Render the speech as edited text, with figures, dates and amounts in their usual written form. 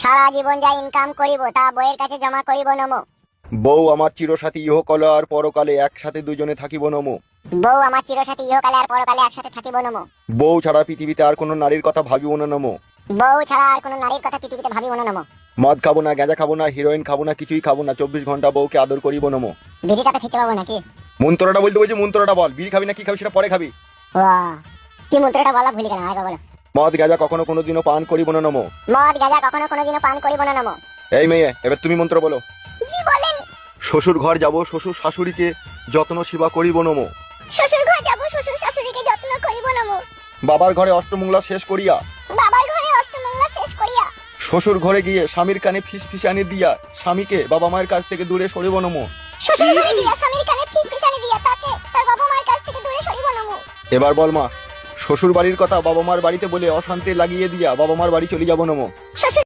সারা জীবন যা ইনকাম করিব তা বইয়ের কাছে জমা করিব নমো। বউ আমার চিরসাথী ইহকালে আর পরকালে একসাথে দুজনে থাকিব নমো। বউ আমার চিরসাথী ইহকালে আর পরকালে একসাথে থাকিব নমো। বউ ছাড়া পৃথিবীতে আর কোনো নারীর কথা ভাবিব না নমো। বউ ছাড়া আর কোনো নারীর কথা পৃথিবীতে ভাবিব না নমো। মদ খাবো না, গাঁজা খাবো না, হিরোইন খাবো না, কিছুই খাবো না, 24 ঘন্টা বউকে আদর করিব নমো। বিড়িটা তো খেতে পাবো নাকি? মন্ত্রটা বলতে বলছি, মন্ত্রটা বল। বিড়ি খাবি না কি খাবি সেটা পরে খাবি। বাহ, কি মন্ত্রটা বলা ভুলে গেলাম, আগে বলো। মদ গাঁজা কখনো কোনোদিনও পান করিব না নমো। মদ গাঁজা কখনো কোনোদিনও পান করিব না নমো। এই মেয়ে, এবার তুমি মন্ত্র বলো। জি বলেন। শ্বশুর ঘর যাব, শ্বশুর শাশুড়িকে যত্ন সেবা করিব নমো। শ্বশুর ঘর যাব, শ্বশুর শাশুড়িকে যত্ন করিব নমো। বাবার ঘরে অষ্টমঙ্গলা শেষ করিয়া, বাবার ঘরে অষ্টমঙ্গলা শেষ করিয়া, শ্বশুর ঘরে গিয়ে স্বামীর কানে ফিসফিসানি দিয়া স্বামীকে বাবা মায়ের কাছ থেকে দূরে সরিব নমো। শ্বশুর ঘরে গিয়া স্বামীর কানে ফিসফিসানি দিয়া তাকে তার বাবা মায়ের কাছ থেকে দূরে সরিব নমো। এবার বল মা, শ্বশুর বাড়ির কথা বাবা মার বাড়িতে বলে অশান্তি লাগিয়ে দিয়া বাবা মার বাড়ি চলে যাব নমো। শ্বশুর